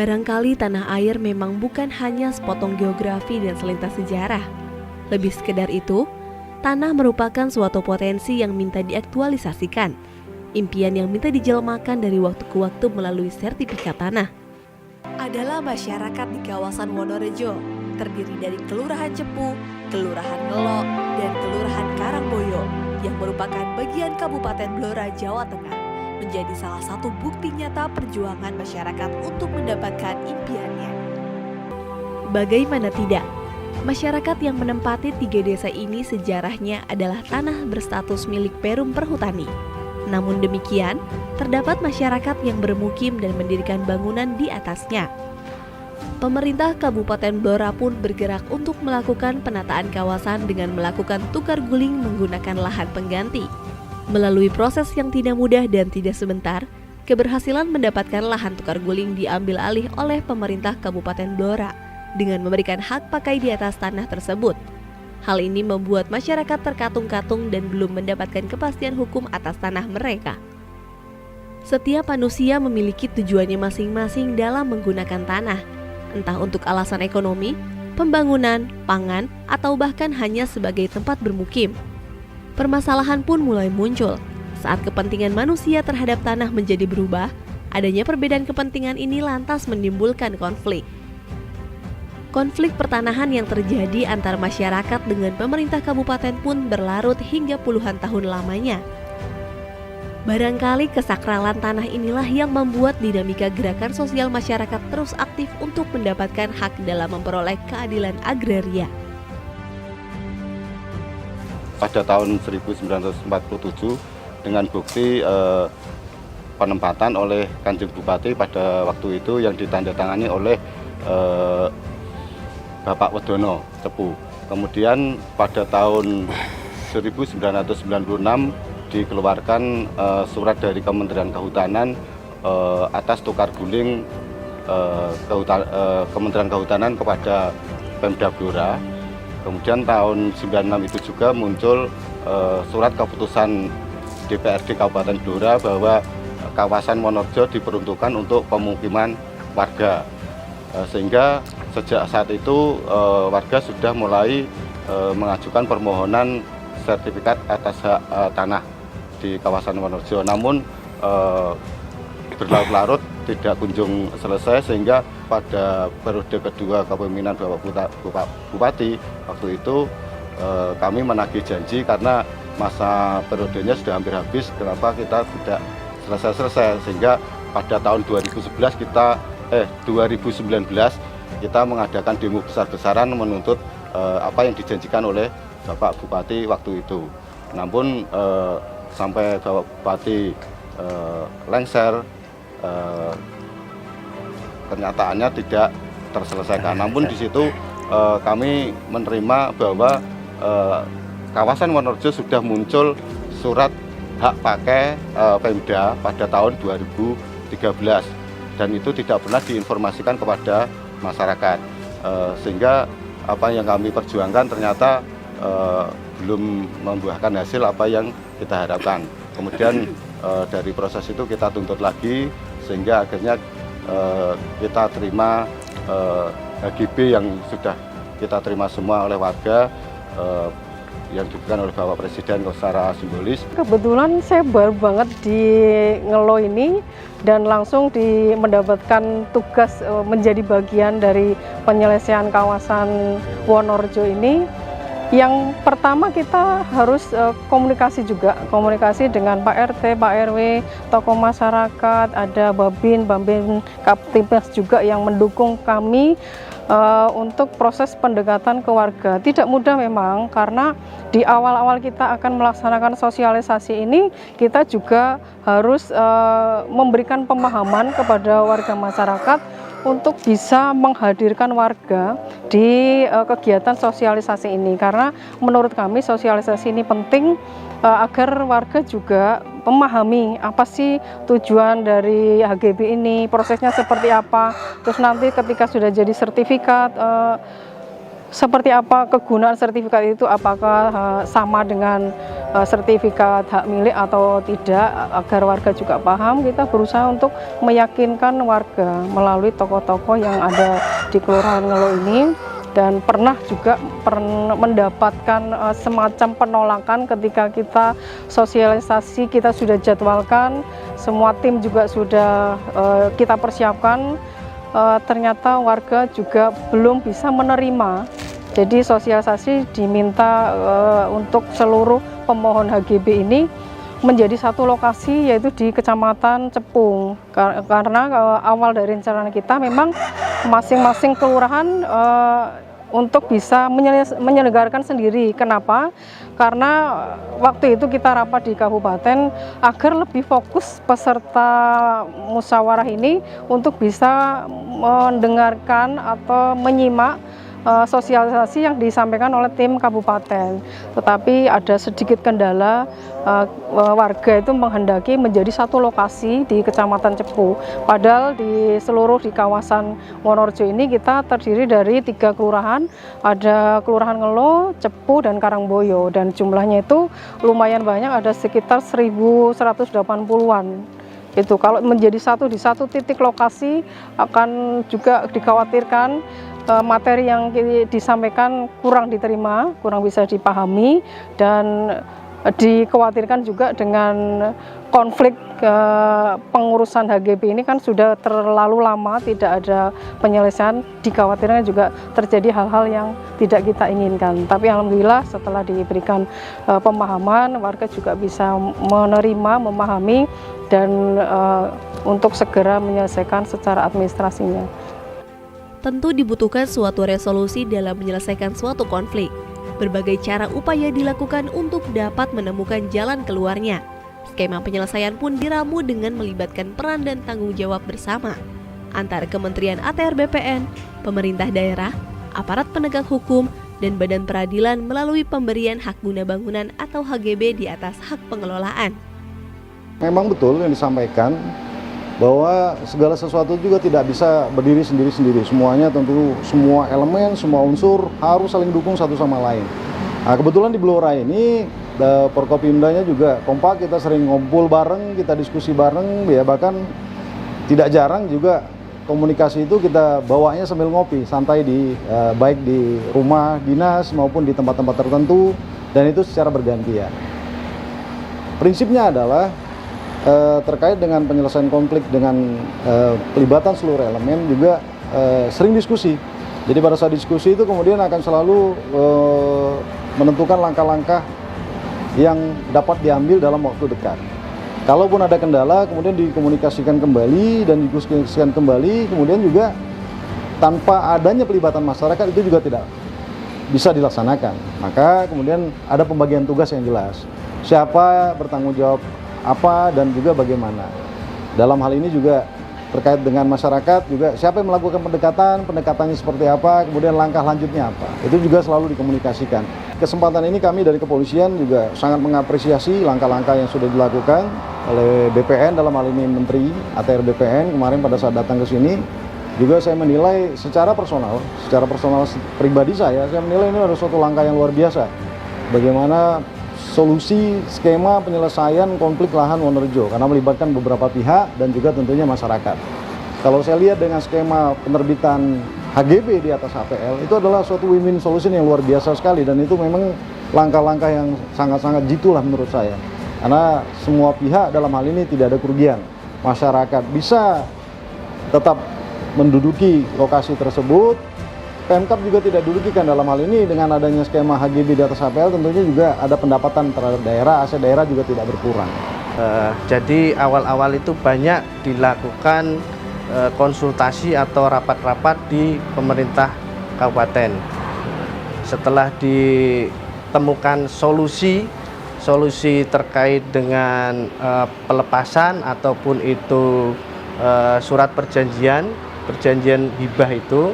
Barangkali tanah air memang bukan hanya sepotong geografi dan selintas sejarah. Lebih sekedar itu, tanah merupakan suatu potensi yang minta diaktualisasikan. Impian yang minta dijelmakan dari waktu ke waktu melalui sertifikat tanah. Adalah masyarakat di kawasan Wonorejo, terdiri dari Kelurahan Cepu, Kelurahan Ngelo, dan Kelurahan Karangboyo, yang merupakan bagian Kabupaten Blora, Jawa Tengah, menjadi salah satu bukti nyata perjuangan masyarakat untuk mendapatkan impiannya. Bagaimana tidak, masyarakat yang menempati 3 desa ini sejarahnya adalah tanah berstatus milik Perum Perhutani. Namun demikian, terdapat masyarakat yang bermukim dan mendirikan bangunan di atasnya. Pemerintah Kabupaten Blora pun bergerak untuk melakukan penataan kawasan dengan melakukan tukar guling menggunakan lahan pengganti. Melalui proses yang tidak mudah dan tidak sebentar, keberhasilan mendapatkan lahan tukar guling diambil alih oleh pemerintah Kabupaten Blora dengan memberikan hak pakai di atas tanah tersebut. Hal ini membuat masyarakat terkatung-katung dan belum mendapatkan kepastian hukum atas tanah mereka. Setiap manusia memiliki tujuannya masing-masing dalam menggunakan tanah, entah untuk alasan ekonomi, pembangunan, pangan, atau bahkan hanya sebagai tempat bermukim. Permasalahan pun mulai muncul saat kepentingan manusia terhadap tanah menjadi berubah. Adanya perbedaan kepentingan ini lantas menimbulkan konflik. Konflik pertanahan yang terjadi antara masyarakat dengan pemerintah kabupaten pun berlarut hingga puluhan tahun lamanya. Barangkali kesakralan tanah inilah yang membuat dinamika gerakan sosial masyarakat terus aktif untuk mendapatkan hak dalam memperoleh keadilan agraria. Pada tahun 1947 dengan bukti penempatan oleh Kanjeng Bupati pada waktu itu yang ditandatangani oleh Bapak Wedono Cepu. Kemudian pada tahun 1996 dikeluarkan surat dari Kementerian Kehutanan atas tukar guling Kementerian Kehutanan kepada Pemda Blora. Kemudian tahun 96 itu juga muncul surat keputusan DPRD Kabupaten Blora bahwa kawasan Wonorejo diperuntukkan untuk pemukiman warga. Sehingga sejak saat itu warga sudah mulai mengajukan permohonan sertifikat atas hak tanah di kawasan Wonorejo. Namun berlarut-larut tidak kunjung selesai, sehingga pada periode kedua kepemimpinan Bapak Bupati waktu itu kami menagih janji karena masa periodenya sudah hampir habis, kenapa kita tidak selesai-selesai, sehingga pada tahun 2019 kita mengadakan demo besar-besaran menuntut apa yang dijanjikan oleh Bapak Bupati waktu itu. Namun sampai Bapak Bupati lengser, kenyataannya tidak terselesaikan. Namun di situ kami menerima bahwa kawasan Wonorejo sudah muncul surat hak pakai Pemda pada tahun 2013 dan itu tidak pernah diinformasikan kepada masyarakat, sehingga apa yang kami perjuangkan ternyata belum membuahkan hasil apa yang kita harapkan. Kemudian dari proses itu kita tuntut lagi sehingga akhirnya kita terima HGB yang sudah kita terima semua oleh warga yang diberikan oleh Bapak Presiden secara simbolis. Kebetulan saya baru banget di Ngelo ini dan langsung mendapatkan tugas menjadi bagian dari penyelesaian kawasan Wonorejo ini. Yang pertama kita harus komunikasi komunikasi dengan Pak RT, Pak RW, tokoh masyarakat, ada Babin Kaptimas juga yang mendukung kami untuk proses pendekatan ke warga. Tidak mudah memang, karena di awal-awal kita akan melaksanakan sosialisasi ini, kita juga harus memberikan pemahaman kepada warga masyarakat untuk bisa menghadirkan warga di kegiatan sosialisasi ini, karena menurut kami sosialisasi ini penting agar warga juga memahami apa sih tujuan dari HGB ini, prosesnya seperti apa, terus nanti ketika sudah jadi sertifikat seperti apa kegunaan sertifikat itu, apakah sama dengan sertifikat hak milik atau tidak, agar warga juga paham. Kita berusaha untuk meyakinkan warga melalui tokoh-tokoh yang ada di Kelurahan Ngelo ini, dan pernah juga mendapatkan semacam penolakan ketika kita sosialisasi, kita sudah jadwalkan, semua tim juga sudah kita persiapkan. Ternyata warga juga belum bisa menerima. Jadi sosialisasi diminta untuk seluruh pemohon HGB ini menjadi satu lokasi, yaitu di Kecamatan Cepung. Karena awal dari rencana kita memang masing-masing kelurahan untuk bisa menyelenggarakan sendiri. Kenapa? Karena waktu itu kita rapat di kabupaten agar lebih fokus peserta musyawarah ini untuk bisa mendengarkan atau menyimak sosialisasi yang disampaikan oleh tim kabupaten. Tetapi ada sedikit kendala, warga itu menghendaki menjadi satu lokasi di Kecamatan Cepu. Padahal di kawasan Wonorejo ini kita terdiri dari 3 kelurahan, ada Kelurahan Ngelo, Cepu, dan Karangboyo, dan jumlahnya itu lumayan banyak, ada sekitar 1.180-an. Itu kalau menjadi satu di satu titik lokasi akan juga dikhawatirkan materi yang disampaikan kurang diterima, kurang bisa dipahami, dan dikhawatirkan juga dengan konflik pengurusan HGB ini kan sudah terlalu lama tidak ada penyelesaian, dikhawatirkan juga terjadi hal-hal yang tidak kita inginkan. Tapi alhamdulillah setelah diberikan pemahaman, warga juga bisa menerima, memahami, dan untuk segera menyelesaikan secara administrasinya. Tentu dibutuhkan suatu resolusi dalam menyelesaikan suatu konflik. Berbagai cara upaya dilakukan untuk dapat menemukan jalan keluarnya. Skema penyelesaian pun diramu dengan melibatkan peran dan tanggung jawab bersama antara Kementerian ATR BPN, pemerintah daerah, aparat penegak hukum, dan badan peradilan melalui pemberian hak guna bangunan atau HGB di atas hak pengelolaan. Memang betul yang disampaikan, bahwa segala sesuatu juga tidak bisa berdiri sendiri-sendiri. Semuanya tentu, semua elemen, semua unsur harus saling dukung satu sama lain. Nah, kebetulan di Blora ini, Forkopimdanya juga kompak, kita sering ngumpul bareng, kita diskusi bareng, ya bahkan tidak jarang juga komunikasi itu kita bawanya sambil ngopi, santai baik di rumah dinas maupun di tempat-tempat tertentu, dan itu secara bergantian. Prinsipnya adalah terkait dengan penyelesaian konflik dengan pelibatan seluruh elemen juga sering diskusi. Jadi pada saat diskusi itu kemudian akan selalu menentukan langkah-langkah yang dapat diambil dalam waktu dekat. Kalaupun ada kendala kemudian dikomunikasikan kembali dan didiskusikan kembali, kemudian juga tanpa adanya pelibatan masyarakat itu juga tidak bisa dilaksanakan. Maka kemudian ada pembagian tugas yang jelas. Siapa bertanggung jawab apa dan juga bagaimana. Dalam hal ini juga terkait dengan masyarakat juga siapa yang melakukan pendekatannya seperti apa, kemudian langkah lanjutnya apa. Itu juga selalu dikomunikasikan. Kesempatan ini kami dari kepolisian juga sangat mengapresiasi langkah-langkah yang sudah dilakukan oleh BPN, dalam hal ini Menteri ATR BPN kemarin pada saat datang ke sini. Juga saya menilai secara personal pribadi saya menilai ini adalah suatu langkah yang luar biasa. Bagaimana solusi skema penyelesaian konflik lahan Wonorejo, karena melibatkan beberapa pihak dan juga tentunya masyarakat. Kalau saya lihat dengan skema penerbitan HGB di atas HPL, itu adalah suatu win-win solution yang luar biasa sekali, dan itu memang langkah-langkah yang sangat-sangat jitu lah menurut saya. Karena semua pihak dalam hal ini tidak ada kerugian. Masyarakat bisa tetap menduduki lokasi tersebut, Pemkab juga tidak dirugikan dalam hal ini dengan adanya skema HGB di atas HPL, tentunya juga ada pendapatan terhadap daerah, aset daerah juga tidak berkurang. Jadi awal-awal itu banyak dilakukan konsultasi atau rapat-rapat di pemerintah kabupaten. Setelah ditemukan solusi terkait dengan pelepasan ataupun itu surat perjanjian hibah itu.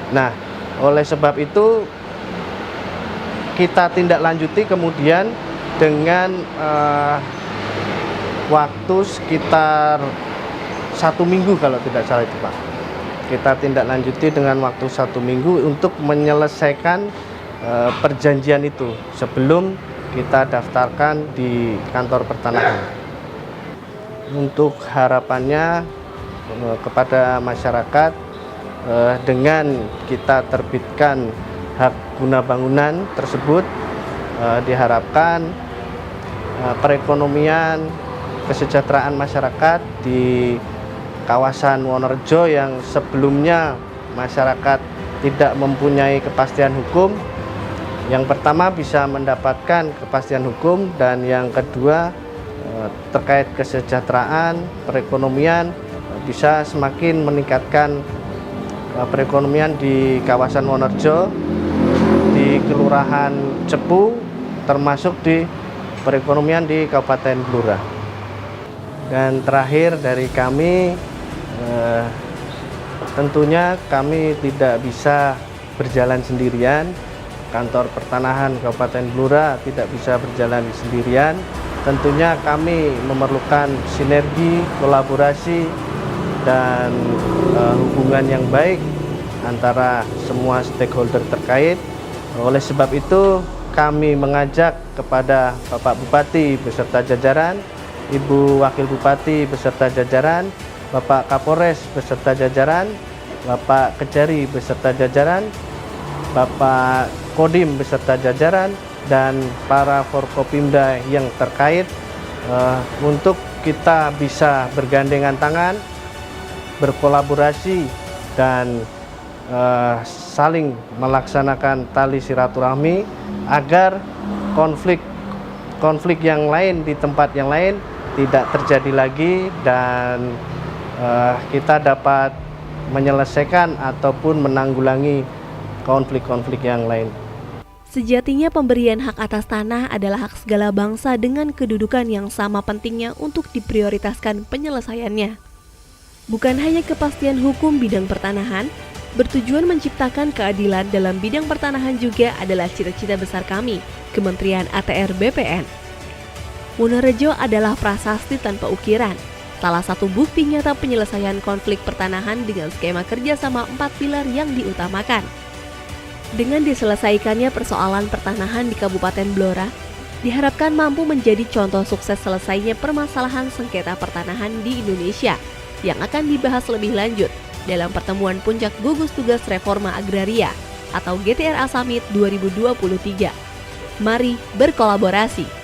Nah, oleh sebab itu kita tindak lanjuti kemudian dengan waktu sekitar 1 minggu kalau tidak salah itu Pak. kita tindak lanjuti dengan waktu 1 minggu untuk menyelesaikan perjanjian itu sebelum kita daftarkan di kantor pertanahan. Untuk harapannya kepada masyarakat, dengan kita terbitkan hak guna bangunan tersebut, diharapkan perekonomian, kesejahteraan masyarakat di kawasan Wonorejo yang sebelumnya masyarakat tidak mempunyai kepastian hukum, yang pertama bisa mendapatkan kepastian hukum, dan yang kedua terkait kesejahteraan perekonomian bisa semakin meningkatkan perekonomian di kawasan Wonorejo, di Kelurahan Cepu, termasuk di perekonomian di Kabupaten Blora. Dan terakhir dari kami, tentunya kami tidak bisa berjalan sendirian. Kantor Pertanahan Kabupaten Blora tidak bisa berjalan sendirian. Tentunya kami memerlukan sinergi, kolaborasi, dan hubungan yang baik antara semua stakeholder terkait. Oleh sebab itu, kami mengajak kepada Bapak Bupati beserta jajaran, Ibu Wakil Bupati beserta jajaran, Bapak Kapolres beserta jajaran, Bapak Kejari beserta jajaran, Bapak Kodim beserta jajaran, dan para Forkopimda yang terkait untuk kita bisa bergandengan tangan, berkolaborasi, dan saling melaksanakan tali silaturahmi agar konflik yang lain di tempat yang lain tidak terjadi lagi, dan kita dapat menyelesaikan ataupun menanggulangi konflik-konflik yang lain. Sejatinya pemberian hak atas tanah adalah hak segala bangsa dengan kedudukan yang sama pentingnya untuk diprioritaskan penyelesaiannya. Bukan hanya kepastian hukum bidang pertanahan, bertujuan menciptakan keadilan dalam bidang pertanahan juga adalah cita-cita besar kami, Kementerian ATR BPN. Wonorejo adalah prasasti tanpa ukiran, salah satu bukti nyata penyelesaian konflik pertanahan dengan skema kerjasama 4 pilar yang diutamakan. Dengan diselesaikannya persoalan pertanahan di Kabupaten Blora, diharapkan mampu menjadi contoh sukses selesainya permasalahan sengketa pertanahan di Indonesia yang akan dibahas lebih lanjut dalam pertemuan Puncak Gugus Tugas Reforma Agraria atau GTRA Summit 2023. Mari berkolaborasi.